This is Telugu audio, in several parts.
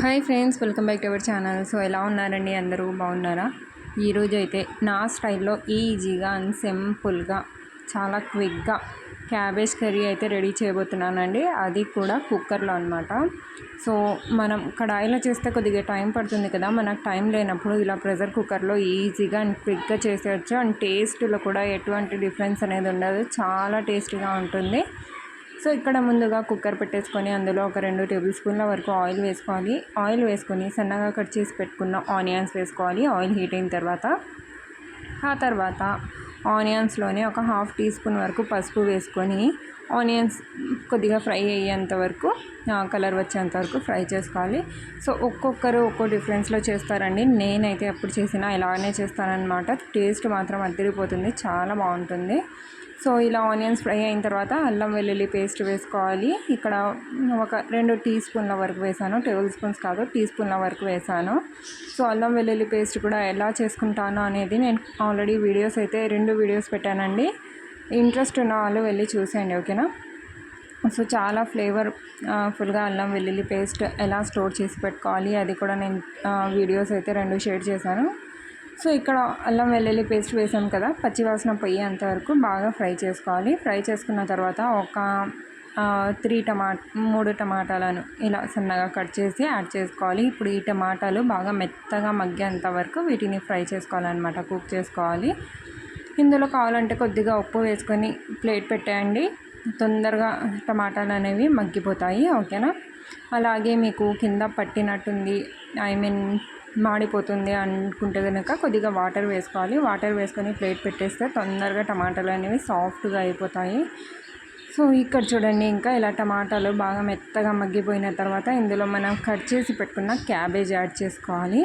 Hi friends, welcome back to our channel. So ఎలా ఉన్నారండి? అందరూ బాగున్నారా? ఈరోజు అయితే నా స్టైల్లో ఈజీగా అండ్ సింపుల్గా చాలా క్విక్గా క్యాబేజ్ కర్రీ అయితే రెడీ చేయబోతున్నానండి. అది కూడా కుక్కర్లో అనమాట. సో మనం కడాయిలో చేస్తే కొద్దిగా టైం పడుతుంది కదా, మనకు టైం లేనప్పుడు ఇలా ప్రెషర్ కుక్కర్లో ఈజీగా అండ్ క్విక్గా చేసేయచ్చు. అండ్ టేస్ట్లో కూడా ఎటువంటి డిఫరెన్స్ అనేది ఉండదు, చాలా టేస్టీగా ఉంటుంది. సో ఇక్కడ ముందుగా కుక్కర్ పెట్టేసుకొని అందులో ఒక 2 టేబుల్ స్పూన్ల వరకు ఆయిల్ వేసుకోవాలి. ఆయిల్ వేసుకొని సన్నగా కట్ చేసి పెట్టుకున్న ఆనియన్స్ వేసుకోవాలి. ఆయిల్ హీట్ అయిన తర్వాత ఆ తర్వాత ఆనియన్స్లోనే ఒక 1/2 టీ స్పూన్ వరకు పసుపు వేసుకొని ఆనియన్స్ కొద్దిగా ఫ్రై అయ్యేంత వరకు, కలర్ వచ్చేంత వరకు ఫ్రై చేసుకోవాలి. సో ఒక్కొక్కరు ఒక్కో డిఫరెన్స్లో చేస్తారండి. నేనైతే ఎప్పుడు చేసినా ఇలానే చేస్తానన్నమాట. టేస్ట్ మాత్రం అదిరిపోతుంది, చాలా బాగుంటుంది. సో ఇలా ఆనియన్స్ ఫ్రై అయిన తర్వాత అల్లం వెల్లుల్లి పేస్ట్ వేసుకోవాలి. ఇక్కడ ఒక 2 టీ స్పూన్ల వరకు వేసాను, టేబుల్ స్పూన్స్ కాదు, టీ స్పూన్ల వరకు వేసాను. సో అల్లం వెల్లుల్లి పేస్ట్ కూడా ఎలా చేసుకుంటాను అనేది నేను ఆల్రెడీ వీడియోస్ అయితే 2 వీడియోస్ పెట్టానండి. ఇంట్రెస్ట్ ఉన్న వాళ్ళు వెళ్ళి చూసేయండి, ఓకేనా? సో చాలా ఫుల్గా అల్లం వెల్లుల్లి పేస్ట్ ఎలా స్టోర్ చేసి పెట్టుకోవాలి అది కూడా నేను వీడియోస్ అయితే 2 షేర్ చేశాను. సో ఇక్కడ అల్లం వెల్లుల్లి పేస్ట్ వేసాం కదా, పచ్చివాసన పోయేంత వరకు బాగా ఫ్రై చేసుకోవాలి. ఫ్రై చేసుకున్న తర్వాత ఒక 3 టమాటాలను ఇలా సన్నగా కట్ చేసి యాడ్ చేసుకోవాలి. ఇప్పుడు ఈ టమాటాలు బాగా మెత్తగా మగ్గేంత వరకు వీటిని ఫ్రై చేసుకోవాలన్నమాట, కుక్ చేసుకోవాలి. ఇందులో కావాలంటే కొద్దిగా ఉప్పు వేసుకొని ప్లేట్ పెట్టేయండి, తొందరగా టమాటాలు అనేవి మగ్గిపోతాయి, ఓకేనా? అలాగే మీకు కింద పట్టినట్టుంది, మాడిపోతుంది అనుకుంటే కనుక కొద్దిగా వాటర్ వేసుకోవాలి. వాటర్ వేసుకొని ప్లేట్ పెట్టేస్తే తొందరగా టమాటాలు అనేవి సాఫ్ట్గా అయిపోతాయి. సో ఇక్కడ చూడండి, ఇంకా ఇలా టమాటాలు బాగా మెత్తగా మగ్గిపోయిన తర్వాత ఇందులో మనం కట్ చేసి పెట్టుకున్న క్యాబేజ్ యాడ్ చేసుకోవాలి.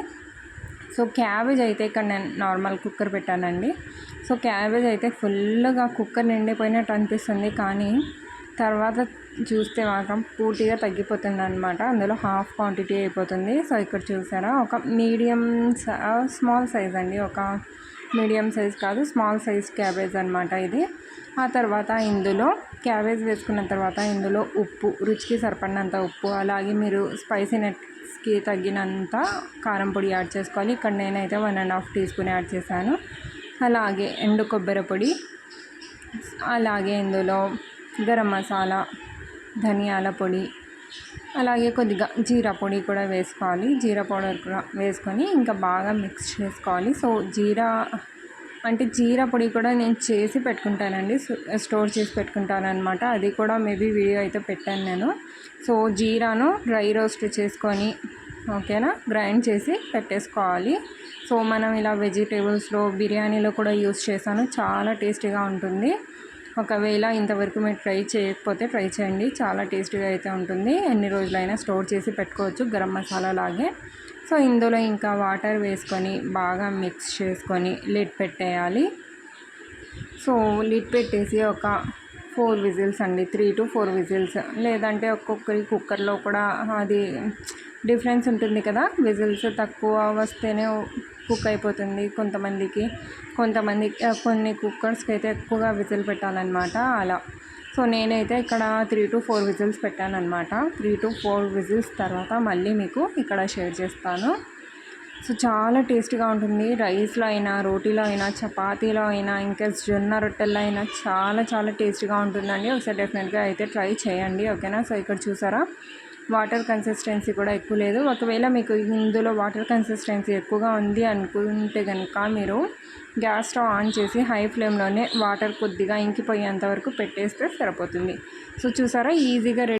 సో క్యాబేజ్ అయితే ఇక్కడ నేను నార్మల్ కుక్కర్ పెట్టానండి. సో క్యాబేజ్ అయితే ఫుల్గా కుక్కర్ నిండిపోయినట్టు అనిపిస్తుంది, కానీ తర్వాత చూస్తే మాత్రం పూర్తిగా తగ్గిపోతుంది అనమాట. అందులో హాఫ్ క్వాంటిటీ అయిపోతుంది. సో ఇక్కడ చూసారా, ఒక స్మాల్ సైజ్ అండి, ఒక మీడియం సైజ్ కాదు, స్మాల్ సైజ్ క్యాబేజ్ అనమాట ఇది. ఆ తర్వాత ఇందులో క్యాబేజ్ వేసుకున్న తర్వాత ఇందులో ఉప్పు, రుచికి సరిపడినంత ఉప్పు, అలాగే మీరు స్పైసీనెస్కి తగ్గినంత కారం పొడి యాడ్ చేసుకోవాలి. ఇక్కడ నేనైతే 1.5 టీ స్పూన్ యాడ్ చేశాను. అలాగే ఎండు కొబ్బరి పొడి, అలాగే ఇందులో గరం మసాలా, ధనియాల పొడి, అలాగే కొద్దిగా జీరా పొడి కూడా వేసుకోవాలి. జీరా పౌడర్ కూడా వేసుకొని ఇంకా బాగా మిక్స్ చేసుకోవాలి. సో జీరా పొడి కూడా నేను చేసి పెట్టుకుంటానండి, స్టోర్ చేసి పెట్టుకుంటాను అనమాట. అది కూడా మేబీ వీడియో అయితే పెట్టాను నేను. సో జీరాను డ్రై రోస్ట్ చేసుకొని, ఓకేనా, గ్రైండ్ చేసి పెట్టేసుకోవాలి. సో మనం ఇలా వెజిటేబుల్స్లో బిర్యానీలో కూడా యూస్ చేశాను, చాలా టేస్టీగా ఉంటుంది. ఒకవేళ ఇంతవరకు మీరు ట్రై చేయకపోతే ట్రై చేయండి, చాలా టేస్టీగా అయితే ఉంటుంది. ఎన్ని రోజులైనా స్టోర్ చేసి పెట్టుకోవచ్చు, గరం మసాలా లాగే. సో ఇందులో ఇంకా వాటర్ వేసుకొని బాగా మిక్స్ చేసుకొని లిడ్ పెట్టేయాలి. సో లిడ్ పెట్టేసి ఒక 4 విజిల్స్ అండి, 3 to 4 విజిల్స్, లేదంటే ఒక్కొక్కరి కుక్కర్లో కూడా అది డిఫరెన్స్ ఉంటుంది కదా, విజిల్స్ తక్కువ వస్తేనే కుక్ అయిపోతుంది కొన్ని కుక్కర్స్కి అయితే ఎక్కువగా విజిల్ పెట్టాలన్నమాట, అలా. సో నేనైతే ఇక్కడ 3 to 4 విజిల్స్ పెట్టానన్నమాట. 3 to 4 విజిల్స్ తర్వాత మళ్ళీ మీకు ఇక్కడ షేర్ చేస్తాను. సో చాలా టేస్టీగా ఉంటుంది. రైస్లో అయినా, రోటీలో అయినా, చపాతీలో అయినా, ఇంకా జొన్న రొట్టెల్లో అయినా చాలా చాలా టేస్టీగా ఉంటుందండి. ఒకసారి డెఫినెట్గా అయితే ట్రై చేయండి, ఓకేనా? సో ఇక్కడ చూసారా, వాటర్ కన్సిస్టెన్సీ కూడా ఎక్కువ లేదు. ఒకవేళ మీకు ఇందులో వాటర్ కన్సిస్టెన్సీ ఎక్కువగా ఉంది అనుకుంటే కనుక మీరు గ్యాస్ స్టవ్ ఆన్ చేసి హై ఫ్లేమ్లోనే వాటర్ కొద్దిగా ఇంకిపోయేంత వరకు పెట్టేస్తే సరిపోతుంది. సో చూసారా, ఈజీగా